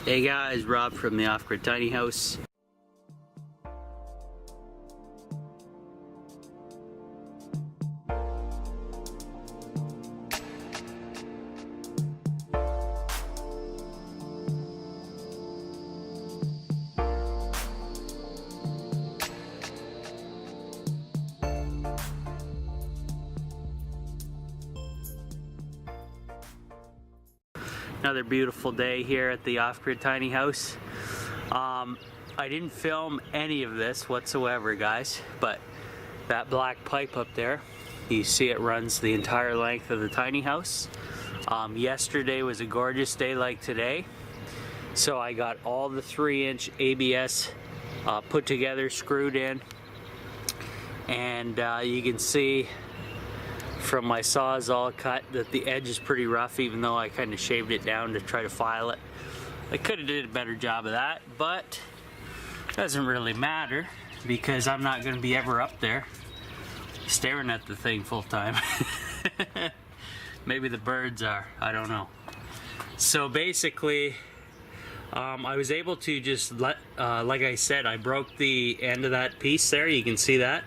Hey guys, Rob from the Off-Grid Tiny House. Another beautiful day here at the Off-Grid Tiny House. I didn't film any of this whatsoever, guys, but that black pipe up there, you see it runs the entire length of the tiny house. Yesterday was a gorgeous day like today, so I got all the 3-inch ABS put together, screwed in, and you can see from my Sawzall cut that the edge is pretty rough, even though I kind of shaved it down to try to file it. I could have did a better job of that, but it doesn't really matter because I'm not going to be ever up there staring at the thing full time. Maybe the birds are, I don't know. So basically I was able to just let, like I said, I broke the end of that piece there, you can see that,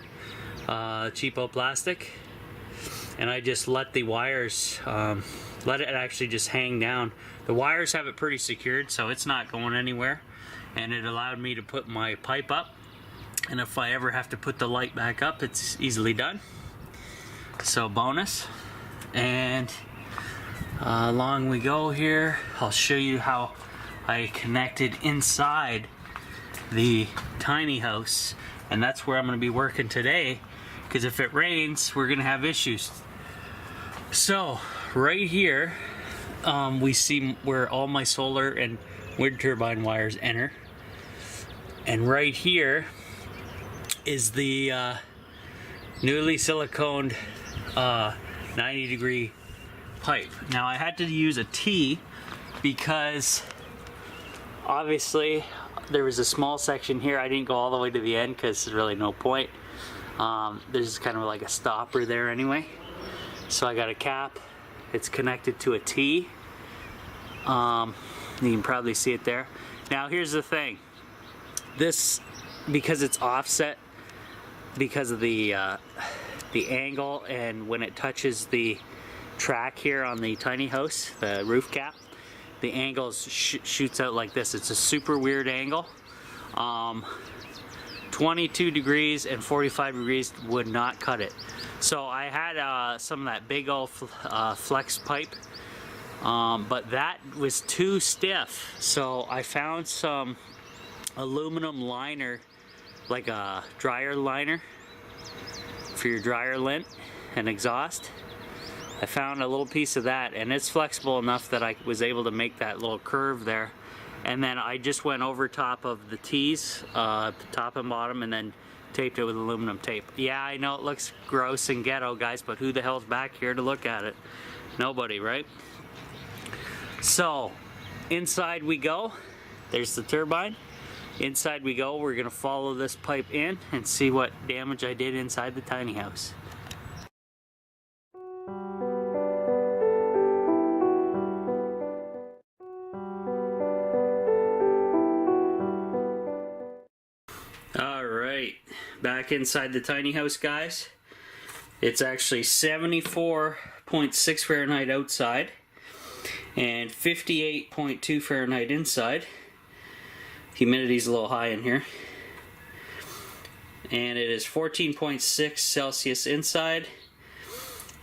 cheapo plastic. And I just let the wires, let it actually just hang down. The wires have it pretty secured, so it's not going anywhere. And it allowed me to put my pipe up. And if I ever have to put the light back up, it's easily done. So bonus. And along we go here. I'll show you how I connected inside the tiny house. And that's where I'm going to be working today. Because if it rains, we're going to have issues. So, right here, we see where all my solar and wind turbine wires enter. And right here is the newly siliconed 90-degree pipe. Now, I had to use a T because obviously there was a small section here. I didn't go all the way to the end because there's really no point. There's kind of like a stopper there anyway. So I got a cap. It's connected to a T. You can probably see it there. Now here's the thing. This, because it's offset, because of the angle, and when it touches the track here on the tiny house, the roof cap, the angle shoots out like this. It's a super weird angle. 22 degrees and 45 degrees would not cut it. So I had some of that big old flex pipe, but that was too stiff. So I found some aluminum liner, like a dryer liner for your dryer lint and exhaust. I found a little piece of that, and it's flexible enough that I was able to make that little curve there. And then I just went over top of the T's, top and bottom, and then taped it with aluminum tape. Yeah, I know it looks gross and ghetto, guys, but who the hell's back here to look at it? Nobody, right? So, inside we go. There's the turbine. Inside we go. We're gonna follow this pipe in and see what damage I did inside the tiny house. Alright, back inside the tiny house, guys. It's actually 74.6 Fahrenheit outside and 58.2 Fahrenheit inside. Humidity's a little high in here. And it is 14.6 Celsius inside.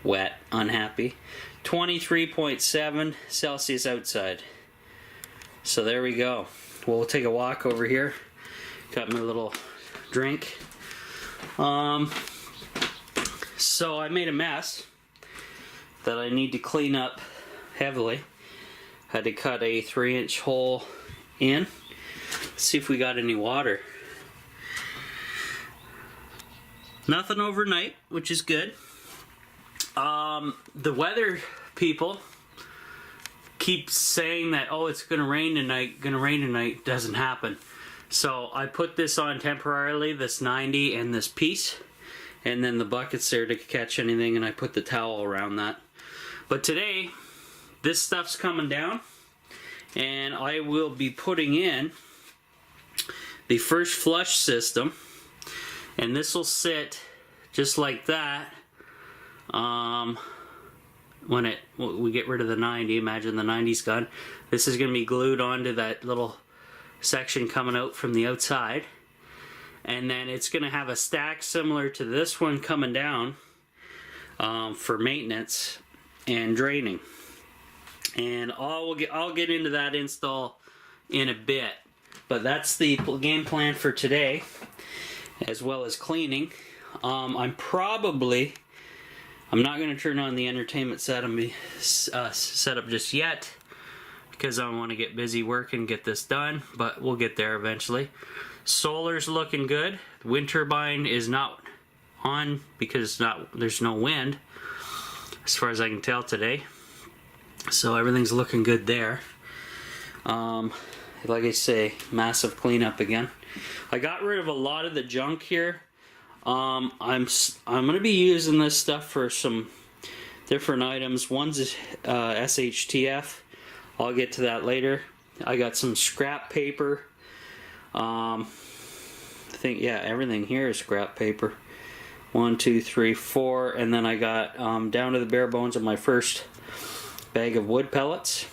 Wet, unhappy. 23.7 Celsius outside. So there we go. We'll take a walk over here. Got my little drink. So I made a mess that I need to clean up heavily. Had to cut a 3-inch hole in. Let's see if we got any water. Nothing overnight, which is good. The weather people keep saying that, oh, it's gonna rain tonight, doesn't happen. So I put this on temporarily, this 90 and this piece, and then the bucket's there to catch anything, and I put the towel around that. But today, this stuff's coming down, and I will be putting in the first flush system, and this will sit just like that. When we get rid of the 90, imagine the 90's gone. This is going to be glued onto that little section coming out from the outside, and then it's going to have a stack similar to this one coming down for maintenance and draining. And I'll get into that install in a bit, but that's the game plan for today, as well as cleaning. I'm not going to turn on the entertainment setup just yet, because I want to get busy working and get this done, but we'll get there eventually. Solar's looking good. The wind turbine is not on because there's no wind, as far as I can tell today. So everything's looking good there. Like I say, massive cleanup again. I got rid of a lot of the junk here. I'm going to be using this stuff for some different items. One's SHTF. I'll get to that later. I got some scrap paper. I think, yeah, everything here is scrap paper. 1, 2, 3, 4, and then I got down to the bare bones of my first bag of wood pellets.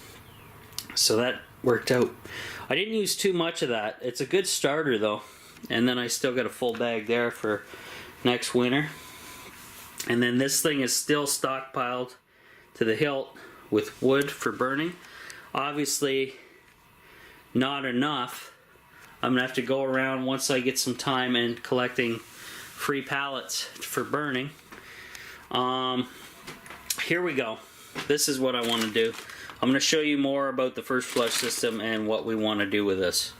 So that worked out. I didn't use too much of that. It's a good starter though. And then I still got a full bag there for next winter. And then this thing is still stockpiled to the hilt with wood for burning. Obviously not enough. I'm gonna have to go around once I get some time and collecting free pallets for burning. Here we go. This is what I want to do. I'm going to show you more about the first flush system and what we want to do with this.